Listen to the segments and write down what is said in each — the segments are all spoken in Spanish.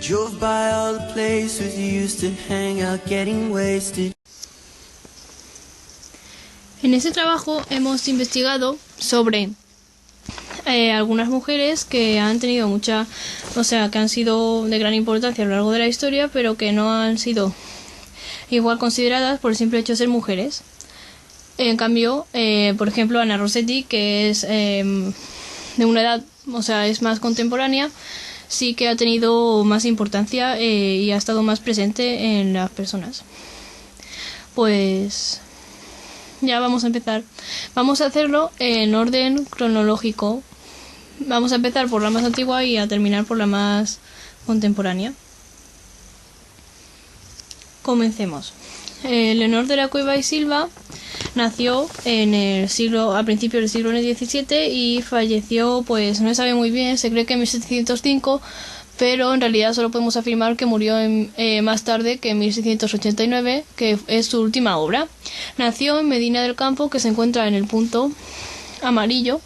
Drove by all the places you used to hang out getting wasted. En este trabajo hemos investigado sobre algunas mujeres que han tenido que han sido de gran importancia a lo largo de la historia, pero que no han sido igual consideradas por el simple hecho de ser mujeres. En cambio, por ejemplo, Anna Rossetti, que es de una edad, es más contemporánea, sí que ha tenido más importancia y ha estado más presente en las personas. Pues ya vamos a empezar. Vamos a hacerlo en orden cronológico. Vamos a empezar por la más antigua y a terminar por la más contemporánea. Comencemos. Leonor de la Cueva y Silva nació a principios del siglo XVII y falleció, pues no se sabe muy bien, se cree que en 1705, pero en realidad solo podemos afirmar que murió más tarde, que en 1689, que es su última obra. Nació en Medina del Campo, que se encuentra en el punto amarillo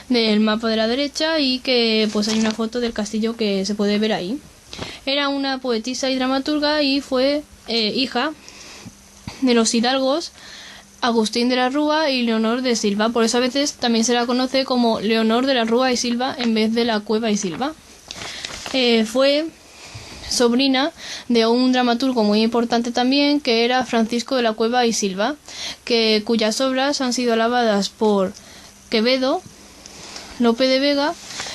del mapa de la derecha, y que pues hay una foto del castillo que se puede ver ahí. Era una poetisa y dramaturga y fue hija de los hidalgos Agustín de la Rúa y Leonor de Silva. Por eso a veces también se la conoce como Leonor de la Rúa y Silva en vez de la Cueva y Silva. Fue sobrina de un dramaturgo muy importante también, que era Francisco de la Cueva y Silva, cuyas obras han sido alabadas por Quevedo, Lope de Vega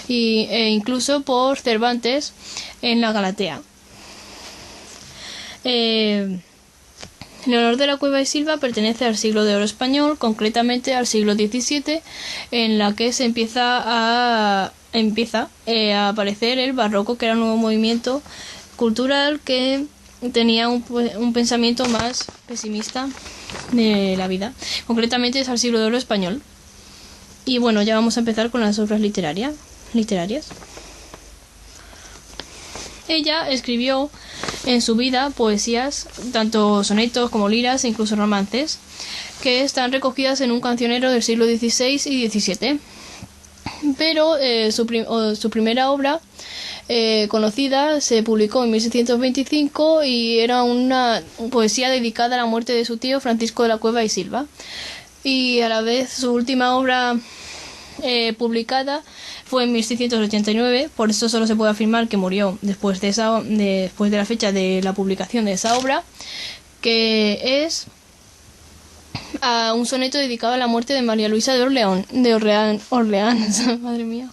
e incluso por Cervantes en la Galatea. Leonor de la Cueva y Silva pertenece al siglo de oro español, concretamente al siglo XVII, en la que se empieza a aparecer el barroco, que era un nuevo movimiento cultural que tenía un pensamiento más pesimista de la vida. Concretamente es al siglo de oro español. Y bueno, ya vamos a empezar con las obras literarias. Ella escribió en su vida poesías, tanto sonetos como liras e incluso romances, que están recogidas en un cancionero del siglo XVI y XVII. Pero su primera obra conocida se publicó en 1625 y era una poesía dedicada a la muerte de su tío Francisco de la Cueva y Silva. Y a la vez su última obra publicada fue en 1689, por eso solo se puede afirmar que murió después de la fecha de la publicación de esa obra, que es un soneto dedicado a la muerte de María Luisa de Orleans, madre mía.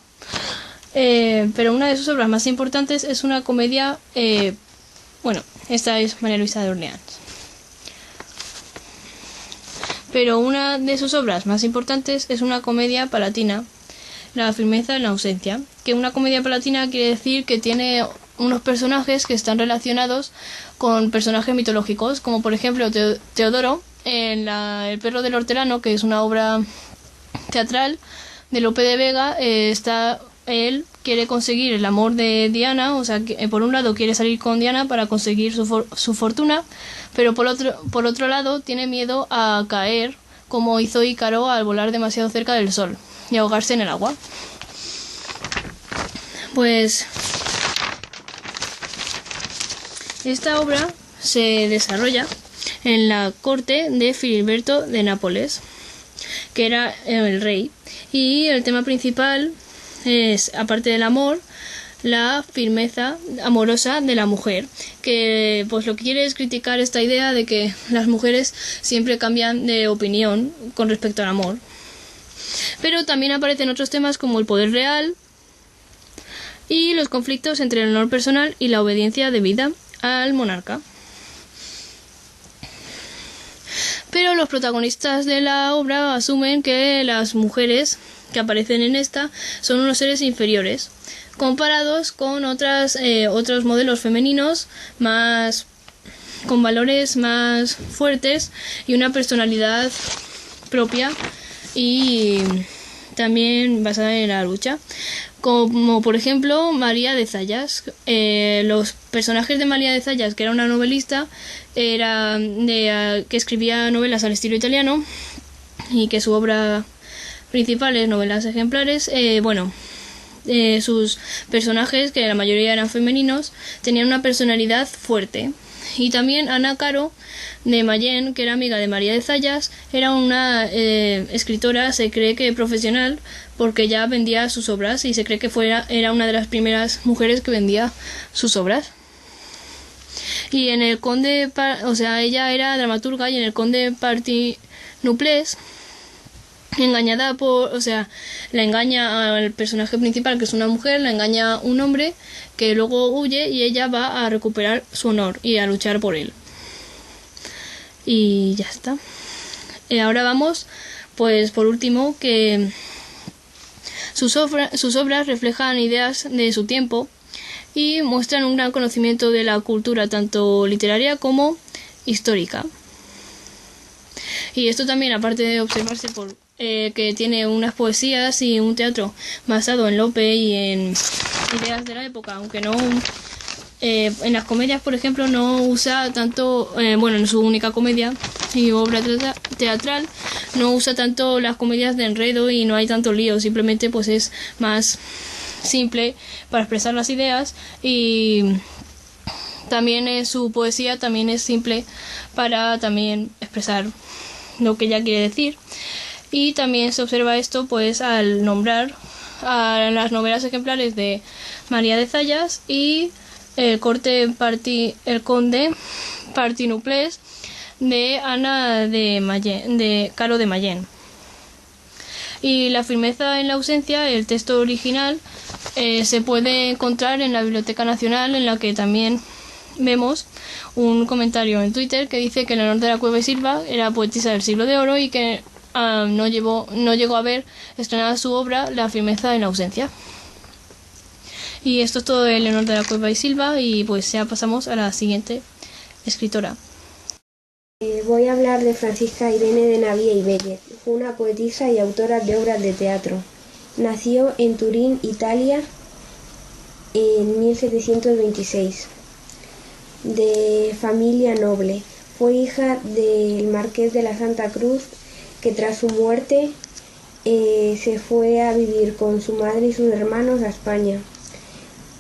Pero una de sus obras más importantes es una comedia, esta es María Luisa de Orleans. Pero una de sus obras más importantes es una comedia palatina, La firmeza en la ausencia, que una comedia palatina quiere decir que tiene unos personajes que están relacionados con personajes mitológicos, como por ejemplo Teodoro en El perro del hortelano, que es una obra teatral de Lope de Vega. Él quiere conseguir el amor de Diana, que por un lado quiere salir con Diana para conseguir su fortuna, pero por otro lado tiene miedo a caer, como hizo Ícaro al volar demasiado cerca del sol y ahogarse en el agua. Pues esta obra se desarrolla en la corte de Filiberto de Nápoles, que era el rey, y el tema principal es, aparte del amor, la firmeza amorosa de la mujer, que pues lo que quiere es criticar esta idea de que las mujeres siempre cambian de opinión con respecto al amor. Pero también aparecen otros temas como el poder real y los conflictos entre el honor personal y la obediencia debida al monarca. Pero los protagonistas de la obra asumen que las mujeres que aparecen en esta son unos seres inferiores, comparados con otros modelos femeninos con valores más fuertes y una personalidad propia y también basada en la lucha, como por ejemplo María de Zayas. Los personajes de María de Zayas, que era una novelista, que escribía novelas al estilo italiano y que su obra principal es Novelas ejemplares. sus personajes, que la mayoría eran femeninos, tenían una personalidad fuerte. Y también Ana Caro de Mayén, que era amiga de María de Zayas, era una escritora, se cree que profesional, porque ya vendía sus obras y se cree que era una de las primeras mujeres que vendía sus obras. Y en el Conde, ella era dramaturga, y en el Conde Partinoplés, la engaña al personaje principal, que es una mujer, la engaña un hombre que luego huye, y ella va a recuperar su honor y a luchar por él. Y ya está. Ahora vamos, pues por último, que sus obras reflejan ideas de su tiempo y muestran un gran conocimiento de la cultura, tanto literaria como histórica. Y esto también, aparte de observarse por que tiene unas poesías y un teatro basado en Lope y en ideas de la época, aunque no en las comedias, por ejemplo, no usa tanto, en su única comedia y obra teatral, no usa tanto las comedias de enredo y no hay tanto lío, simplemente pues es más simple para expresar las ideas, y también su poesía también es simple para también expresar lo que ella quiere decir. Y también se observa esto pues al nombrar a las novelas ejemplares de María de Zayas y el Conde Partinoplés de Ana de Caro de Mayén. Y la firmeza en la ausencia, el texto original, se puede encontrar en la Biblioteca Nacional, en la que también vemos un comentario en Twitter que dice que Leonor de la Cueva y Silva era poetisa del siglo de oro y que no llegó a ver estrenada su obra La firmeza en la ausencia. Y esto es todo de Leonor de la Cueva y Silva, y pues ya pasamos a la siguiente escritora. Voy a hablar de Francisca Irene de Navia y Vélez. Fue una poetisa y autora de obras de teatro. Nació en Turín, Italia, en 1726, de familia noble. Fue hija del marqués de la Santa Cruz, que tras su muerte se fue a vivir con su madre y sus hermanos a España.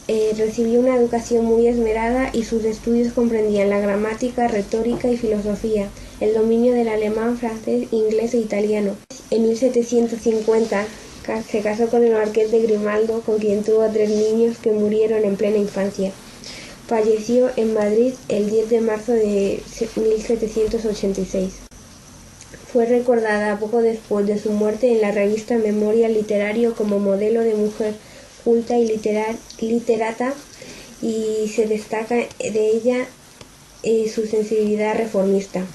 Recibió una educación muy esmerada y sus estudios comprendían la gramática, retórica y filosofía, el dominio del alemán, francés, inglés e italiano. En 1750 se casó con el marqués de Grimaldo, con quien tuvo 3 niños que murieron en plena infancia. Falleció en Madrid el 10 de marzo de 1786. Fue recordada poco después de su muerte en la revista Memorial Literario como modelo de mujer culta y literata, y se destaca de ella su sensibilidad reformista.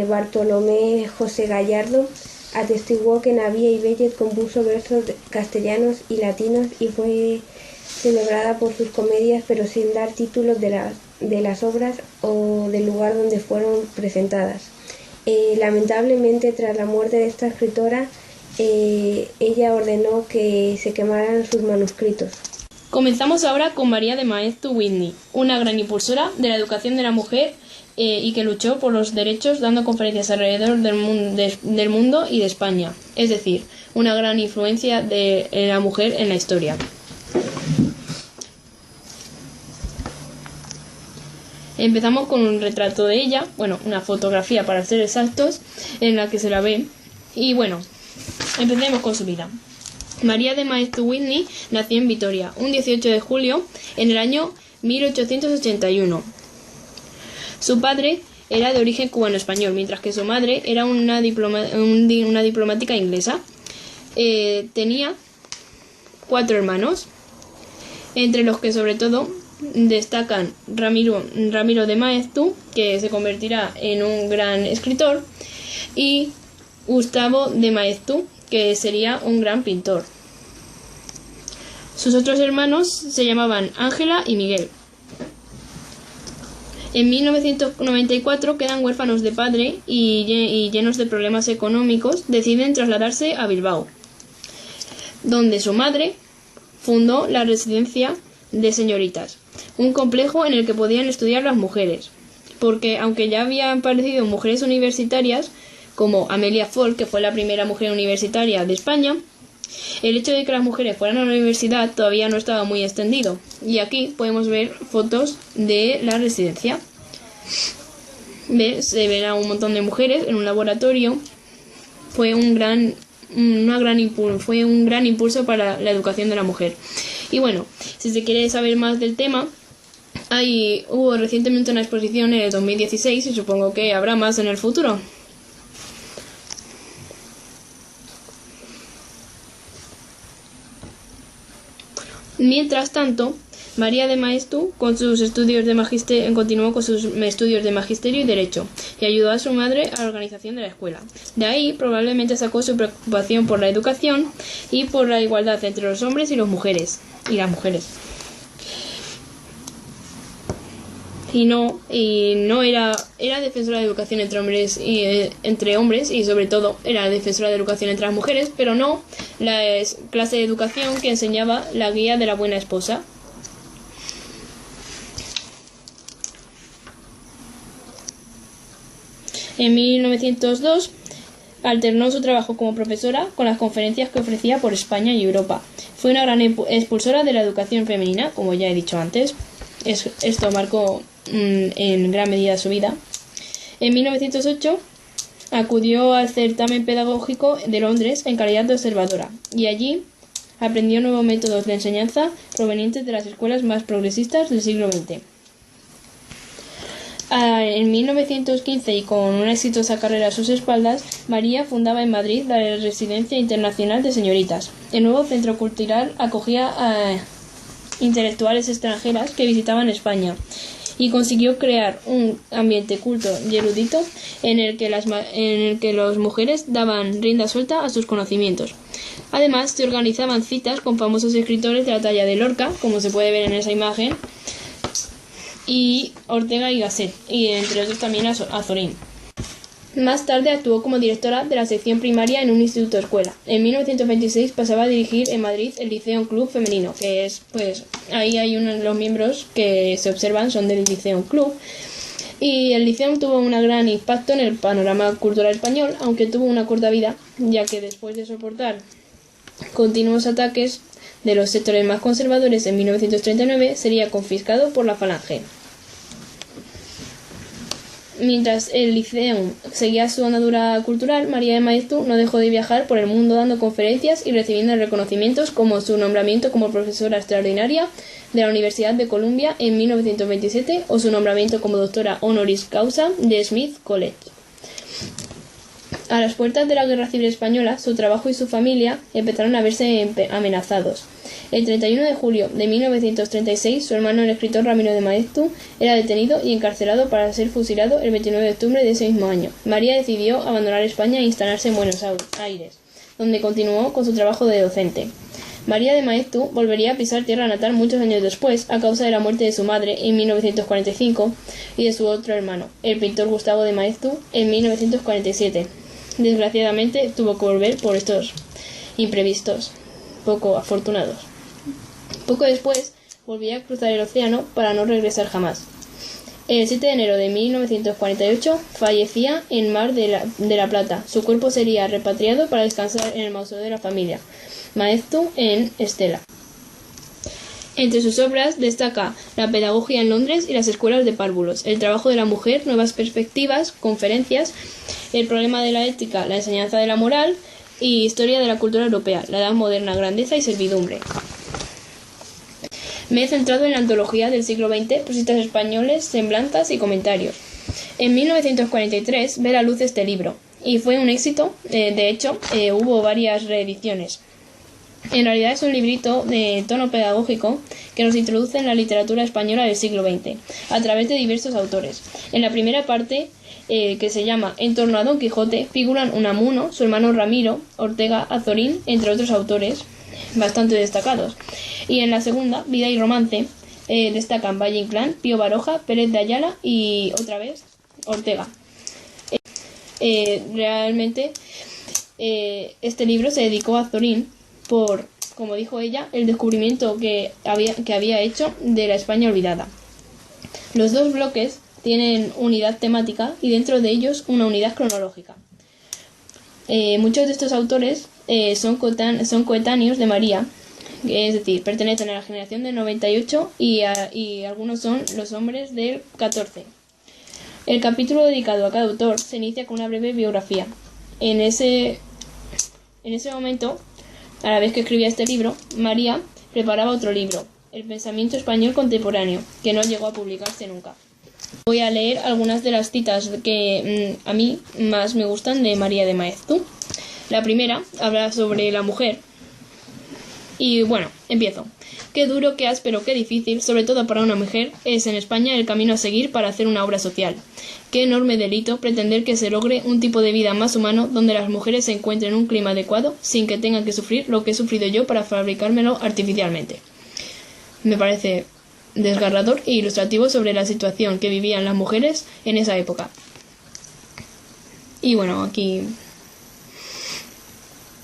Bartolomé José Gallardo atestiguó que Navia y Vélez compuso versos castellanos y latinos y fue celebrada por sus comedias, pero sin dar títulos de las obras o del lugar donde fueron presentadas. Lamentablemente, tras la muerte de esta escritora, ella ordenó que se quemaran sus manuscritos. Comenzamos ahora con María de Maeztu Whitney, una gran impulsora de la educación de la mujer y que luchó por los derechos dando conferencias alrededor del mundo y de España, es decir, una gran influencia de la mujer en la historia. Empezamos con un retrato de ella, una fotografía para ser exactos, en la que se la ve. Y empecemos con su vida. María de Maeztu Whitney nació en Vitoria un 18 de julio en el año 1881. Su padre era de origen cubano-español, mientras que su madre era una diplomática inglesa. Tenía 4 hermanos, entre los que sobre todo destacan Ramiro de Maeztu, que se convertirá en un gran escritor, y Gustavo de Maeztu, que sería un gran pintor. Sus otros hermanos se llamaban Ángela y Miguel. En 1994 quedan huérfanos de padre y llenos de problemas económicos, deciden trasladarse a Bilbao, donde su madre fundó la residencia de señoritas, un complejo en el que podían estudiar las mujeres, porque aunque ya habían aparecido mujeres universitarias, como Amelia Folk, que fue la primera mujer universitaria de España, El hecho de que las mujeres fueran a la universidad todavía no estaba muy extendido, y aquí podemos ver fotos de la residencia. Se ven a un montón de mujeres en un laboratorio. Fue un gran impulso para la educación de la mujer. Y bueno, si se quiere saber más del tema, hubo recientemente una exposición en el 2016 y supongo que habrá más en el futuro. Mientras tanto, María de Maeztu continuó con sus estudios de magisterio y derecho y ayudó a su madre a la organización de la escuela. De ahí probablemente sacó su preocupación por la educación y por la igualdad entre los hombres y las mujeres. Era defensora de educación entre hombres y sobre todo era defensora de educación entre las mujeres, pero no la clase de educación que enseñaba la guía de la buena esposa. En 1902 alternó su trabajo como profesora con las conferencias que ofrecía por España y Europa. Fue una gran expulsora de la educación femenina, como ya he dicho antes. Esto marcó en gran medida su vida. En 1908 acudió al certamen pedagógico de Londres en calidad de observadora y allí aprendió nuevos métodos de enseñanza provenientes de las escuelas más progresistas del siglo XX. En 1915 y con una exitosa carrera a sus espaldas, María fundaba en Madrid la Residencia Internacional de Señoritas. El nuevo centro cultural acogía a intelectuales extranjeras que visitaban España y consiguió crear un ambiente culto y erudito en el que las mujeres daban rienda suelta a sus conocimientos. Además, se organizaban citas con famosos escritores de la talla de Lorca, como se puede ver en esa imagen, y Ortega y Gasset, y entre otros también a Zorín. Más tarde actuó como directora de la sección primaria en un instituto escuela. En 1926 pasaba a dirigir en Madrid el Liceum Club Femenino, que es, ahí hay uno de los miembros que se observan son del Liceum Club. Y el Liceum tuvo un gran impacto en el panorama cultural español, aunque tuvo una corta vida, ya que después de soportar continuos ataques de los sectores más conservadores en 1939 sería confiscado por la Falange. Mientras el Liceum seguía su andadura cultural, María de Maeztu no dejó de viajar por el mundo dando conferencias y recibiendo reconocimientos como su nombramiento como profesora extraordinaria de la Universidad de Columbia en 1927 o su nombramiento como doctora honoris causa de Smith College. A las puertas de la Guerra Civil Española, su trabajo y su familia empezaron a verse amenazados. El 31 de julio de 1936, su hermano el escritor Ramiro de Maeztu era detenido y encarcelado para ser fusilado el 29 de octubre de ese mismo año. María decidió abandonar España e instalarse en Buenos Aires, donde continuó con su trabajo de docente. María de Maeztu volvería a pisar tierra natal muchos años después, a causa de la muerte de su madre en 1945 y de su otro hermano, el pintor Gustavo de Maeztu, en 1947. Desgraciadamente tuvo que volver por estos imprevistos poco afortunados. Poco después volvía a cruzar el océano para no regresar jamás. El 7 de enero de 1948 fallecía en Mar de la Plata. Su cuerpo sería repatriado para descansar en el mausoleo de la familia Maeztu en Estela. Entre sus obras destaca la pedagogía en Londres y las escuelas de párvulos, el trabajo de la mujer, nuevas perspectivas, conferencias, el problema de la ética, la enseñanza de la moral y historia de la cultura europea, la edad moderna, grandeza y servidumbre. Me he centrado en la antología del siglo XX, Prosistas españoles, semblanzas y comentarios. En 1943 ve la luz este libro y fue un éxito, de hecho hubo varias reediciones. En realidad es un librito de tono pedagógico que nos introduce en la literatura española del siglo XX, a través de diversos autores. En la primera parte, que se llama En torno a Don Quijote, figuran Unamuno, su hermano Ramiro, Ortega, Azorín, entre otros autores bastante destacados. Y en la segunda, Vida y Romance, destacan Valle Inclán, Pío Baroja, Pérez de Ayala y otra vez Ortega. Realmente este libro se dedicó a Azorín por, como dijo ella, el descubrimiento que había hecho de la España olvidada. Los dos bloques tienen unidad temática y dentro de ellos una unidad cronológica. Muchos de estos autores son coetáneos de María, es decir, pertenecen a la generación del 98 y algunos son los hombres del 14. El capítulo dedicado a cada autor se inicia con una breve biografía. En ese momento, a la vez que escribía este libro, María preparaba otro libro, El pensamiento español contemporáneo, que no llegó a publicarse nunca. Voy a leer algunas de las citas que a mí más me gustan de María de Maeztu. La primera habla sobre la mujer. Y bueno, empiezo. Qué duro, qué áspero, qué difícil, sobre todo para una mujer, es en España el camino a seguir para hacer una obra social. Qué enorme delito pretender que se logre un tipo de vida más humano donde las mujeres se encuentren en un clima adecuado sin que tengan que sufrir lo que he sufrido yo para fabricármelo artificialmente. Me parece desgarrador e ilustrativo sobre la situación que vivían las mujeres en esa época. Y bueno, aquí...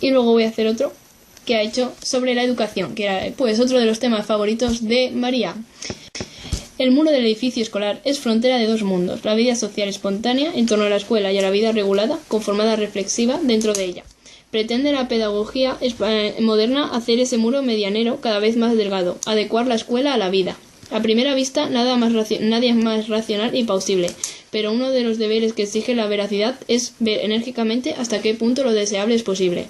Y luego voy a hacer otro que ha hecho sobre la educación, que era pues otro de los temas favoritos de María. El muro del edificio escolar es frontera de dos mundos, la vida social espontánea en torno a la escuela y a la vida regulada, conformada reflexiva dentro de ella. Pretende la pedagogía moderna hacer ese muro medianero cada vez más delgado, adecuar la escuela a la vida. A primera vista, nadie es más racional y plausible, pero uno de los deberes que exige la veracidad es ver enérgicamente hasta qué punto lo deseable es posible.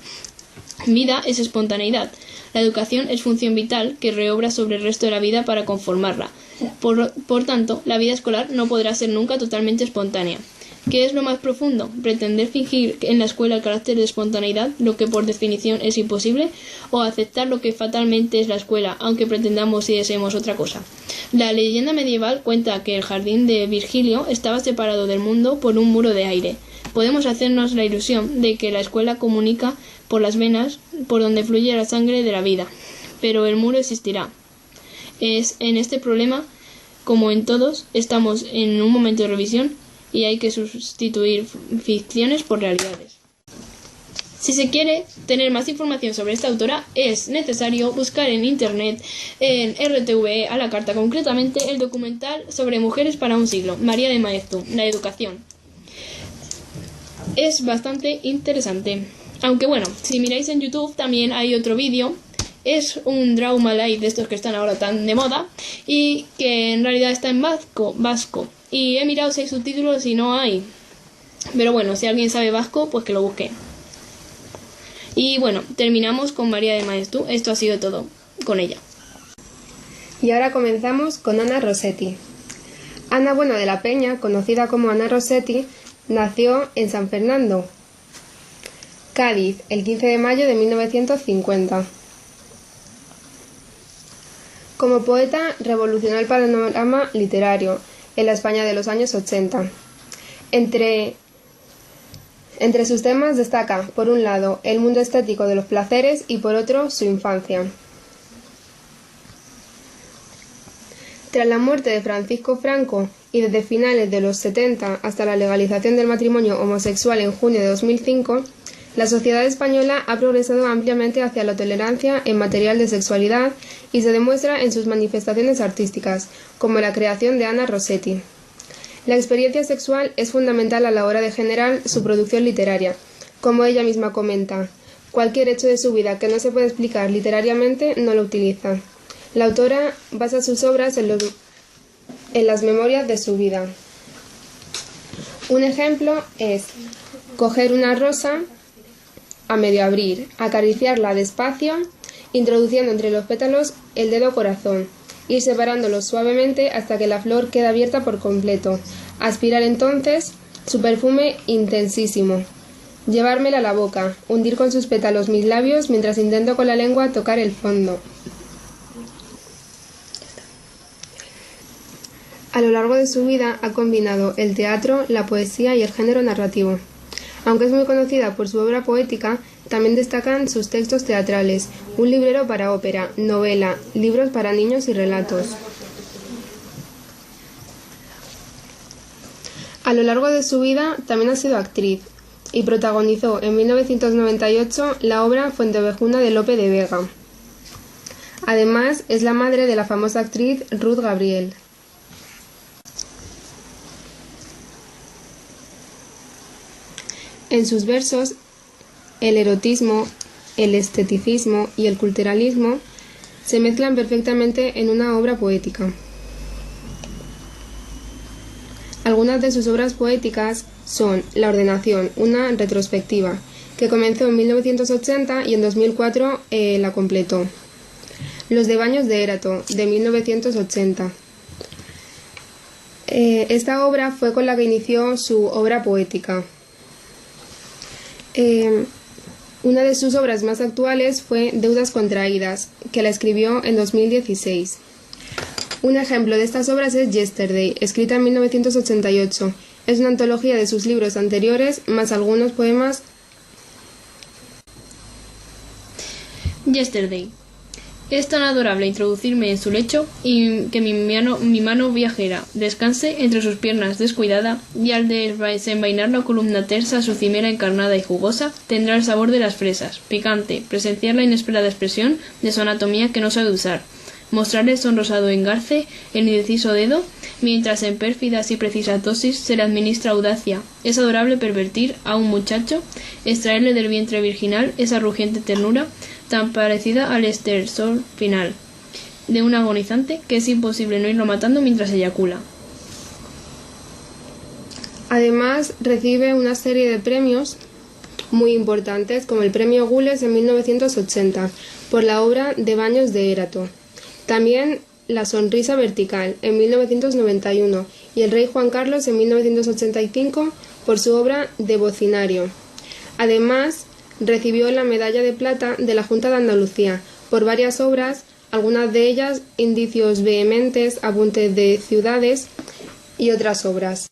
Vida es espontaneidad. La educación es función vital que reobra sobre el resto de la vida para conformarla. Por tanto, la vida escolar no podrá ser nunca totalmente espontánea. ¿Qué es lo más profundo? ¿Pretender fingir en la escuela el carácter de espontaneidad, lo que por definición es imposible? ¿O aceptar lo que fatalmente es la escuela, aunque pretendamos y deseemos otra cosa? La leyenda medieval cuenta que el jardín de Virgilio estaba separado del mundo por un muro de aire. Podemos hacernos la ilusión de que la escuela comunica por las venas por donde fluye la sangre de la vida, pero el muro existirá. Es en este problema, como en todos, estamos en un momento de revisión y hay que sustituir ficciones por realidades. Si se quiere tener más información sobre esta autora, es necesario buscar en internet, en RTV a la carta, concretamente el documental sobre Mujeres para un siglo, María de Maeztu, la educación. Es bastante interesante. Aunque bueno, si miráis en YouTube también hay otro vídeo. Es un Drama Light de estos que están ahora tan de moda y que en realidad está en vasco. Y he mirado si hay subtítulos y no hay. Pero bueno, si alguien sabe vasco, pues que lo busque. Y bueno, terminamos con María de Maeztu. Esto ha sido todo con ella. Y ahora comenzamos con Ana Rossetti. Ana Bueno de la Peña, conocida como Ana Rossetti, nació en San Fernando, Cádiz, el 15 de mayo de 1950. Como poeta, revolucionó el panorama literario en la España de los años 80. Entre sus temas destaca, por un lado, el mundo estético de los placeres y por otro, su infancia. Tras la muerte de Francisco Franco y desde finales de los 70 hasta la legalización del matrimonio homosexual en junio de 2005, la sociedad española ha progresado ampliamente hacia la tolerancia en material de sexualidad y se demuestra en sus manifestaciones artísticas, como la creación de Ana Rossetti. La experiencia sexual es fundamental a la hora de generar su producción literaria. Como ella misma comenta, cualquier hecho de su vida que no se puede explicar literariamente no lo utiliza. La autora basa sus obras en las memorias de su vida. Un ejemplo es coger una rosa a medio abrir, acariciarla despacio, introduciendo entre los pétalos el dedo corazón, ir separándolos suavemente hasta que la flor queda abierta por completo, aspirar entonces su perfume intensísimo, llevármela a la boca, hundir con sus pétalos mis labios mientras intento con la lengua tocar el fondo. A lo largo de su vida ha combinado el teatro, la poesía y el género narrativo. Aunque es muy conocida por su obra poética, también destacan sus textos teatrales, un librero para ópera, novela, libros para niños y relatos. A lo largo de su vida también ha sido actriz y protagonizó en 1998 la obra Fuenteovejuna de Lope de Vega. Además, es la madre de la famosa actriz Ruth Gabriel. En sus versos, el erotismo el esteticismo y el culturalismo se mezclan perfectamente en una obra poética. Algunas de sus obras poéticas son La Ordenación, una retrospectiva, que comenzó en 1980 y en 2004 la completó. Los Devaños de Érato, de 1980. Esta obra fue con la que inició su obra poética. Una de sus obras más actuales fue Deudas contraídas, que la escribió en 2016. Un ejemplo de estas obras es Yesterday, escrita en 1988. Es una antología de sus libros anteriores, más algunos poemas. Yesterday. Es tan adorable introducirme en su lecho y que mi mano viajera descanse entre sus piernas descuidada, y al desenvainar la columna tersa su cimera encarnada y jugosa tendrá el sabor de las fresas, picante, presenciar la inesperada expresión de su anatomía que no sabe usar, mostrar el sonrosado engarce, el indeciso dedo, mientras en pérfidas y precisas dosis se le administra audacia. Es adorable pervertir a un muchacho, extraerle del vientre virginal esa rugiente ternura, tan parecida al estertor final de un agonizante que es imposible no irlo matando mientras eyacula. Además, recibe una serie de premios muy importantes, como el Premio Gules en 1980, por la obra Devaños de Érato. También La Sonrisa Vertical en 1991 y el Rey Juan Carlos en 1985 por su obra Devocinario. Además, recibió la Medalla de Plata de la Junta de Andalucía por varias obras, algunas de ellas Indicios vehementes, Apuntes de ciudades y otras obras.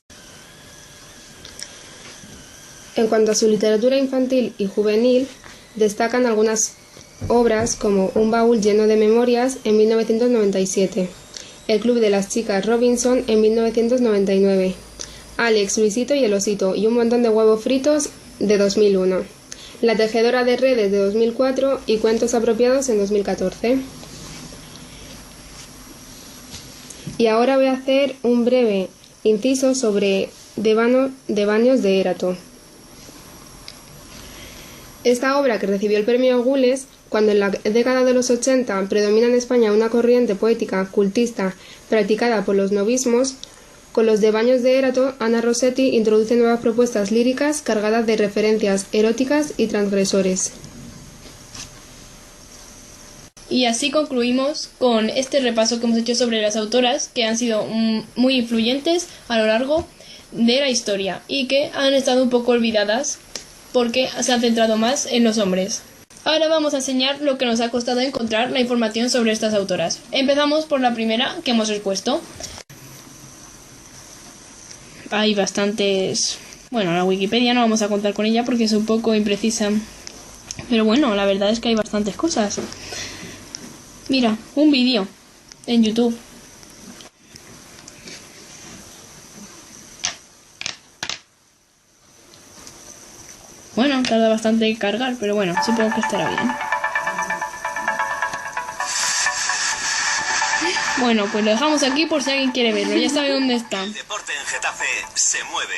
En cuanto a su literatura infantil y juvenil, destacan algunas obras como Un baúl lleno de memorias en 1997, El club de las chicas Robinson en 1999, Alex, Luisito y el osito y un montón de huevos fritos de 2001. La tejedora de redes de 2004 y Cuentos apropiados en 2014. Y ahora voy a hacer un breve inciso sobre Devaños de Érato. Esta obra, que recibió el premio Gules cuando en la década de los 80 predomina en España una corriente poética cultista practicada por los novismos, con los Devaños de Érato, Ana Rossetti introduce nuevas propuestas líricas cargadas de referencias eróticas y transgresores. Y así concluimos con este repaso que hemos hecho sobre las autoras que han sido muy influyentes a lo largo de la historia y que han estado un poco olvidadas porque se han centrado más en los hombres. Ahora vamos a enseñar lo que nos ha costado encontrar la información sobre estas autoras. Empezamos por la primera que hemos expuesto. Hay bastantes... Bueno, la Wikipedia no vamos a contar con ella porque es un poco imprecisa. Pero bueno, la verdad es que hay bastantes cosas. Mira, un vídeo en YouTube. Bueno, tarda bastante en cargar, pero bueno, supongo que estará bien. Bueno, pues lo dejamos aquí por si alguien quiere verlo. Ya sabe dónde está. El deporte en Getafe se mueve.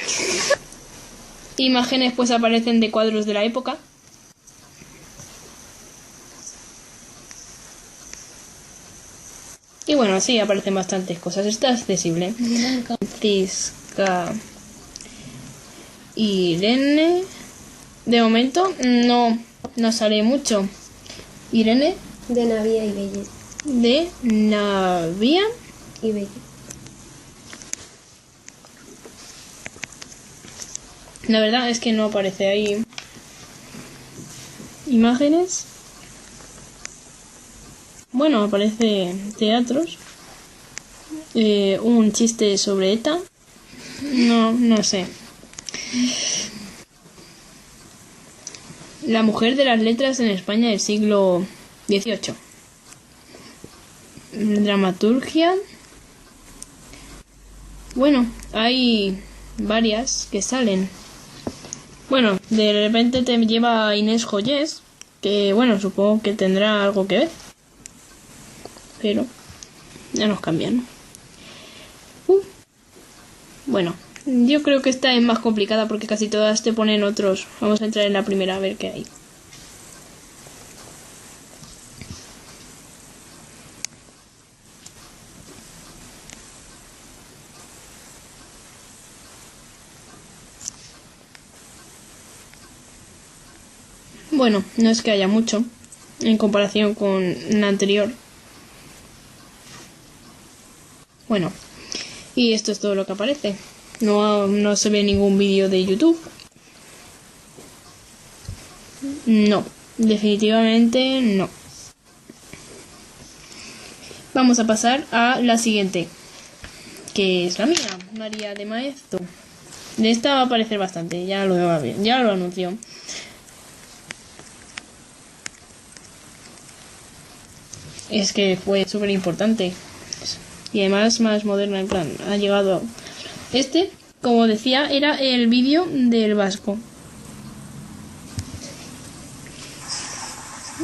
Imágenes pues aparecen de cuadros de la época. Y bueno, así aparecen bastantes cosas. Está accesible. Francisca Irene. De momento no sale mucho. Irene. De Navia y Bellet. De Navia Y Bellet. La verdad es que no aparece ahí imágenes. Bueno, aparece teatros. Un chiste sobre ETA. No sé. La mujer de las letras en España del siglo XVIII. Dramaturgia. Bueno, hay varias que salen. Bueno, de repente te lleva Inés Joyés, que bueno, supongo que tendrá algo que ver. Pero ya nos cambian. Bueno, yo creo que esta es más complicada porque casi todas te ponen otros. Vamos a entrar en la primera a ver qué hay. Bueno, no es que haya mucho en comparación con la anterior. Bueno, y esto es todo lo que aparece. No se ve ningún vídeo de YouTube. No, definitivamente no. Vamos a pasar a la siguiente, que es la mía, María de Maeztu. De esta va a aparecer bastante, ya lo anunció. Es que fue súper importante. Y además más moderna, en plan, ha llegado. Este, como decía, era el vídeo del vasco.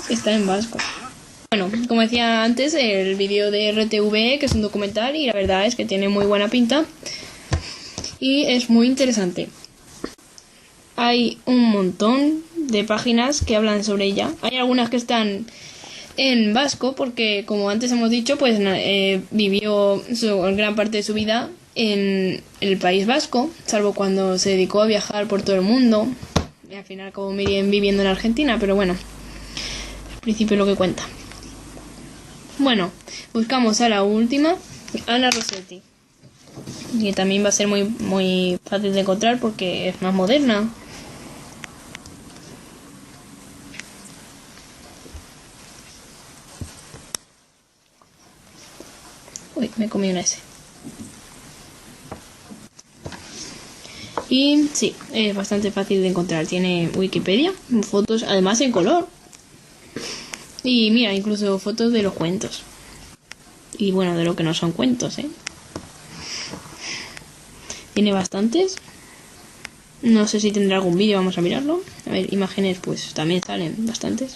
Está en vasco. Bueno, como decía antes, el vídeo de RTV, que es un documental, y la verdad es que tiene muy buena pinta. Y es muy interesante. Hay un montón de páginas que hablan sobre ella. Hay algunas que están en vasco, porque como antes hemos dicho, pues vivió gran parte de su vida en el País Vasco, salvo cuando se dedicó a viajar por todo el mundo. Y al final acabó viviendo en Argentina, pero bueno, al principio es lo que cuenta. Bueno, buscamos a la última, Ana Rossetti, que también va a ser muy fácil de encontrar porque es más moderna. Uy, me comí una S. Y sí, es bastante fácil de encontrar. Tiene Wikipedia, fotos, además en color. Y mira, incluso fotos de los cuentos. Y bueno, de lo que no son cuentos, ¿eh? Tiene bastantes. No sé si tendrá algún vídeo, vamos a mirarlo. A ver, imágenes, pues también salen bastantes.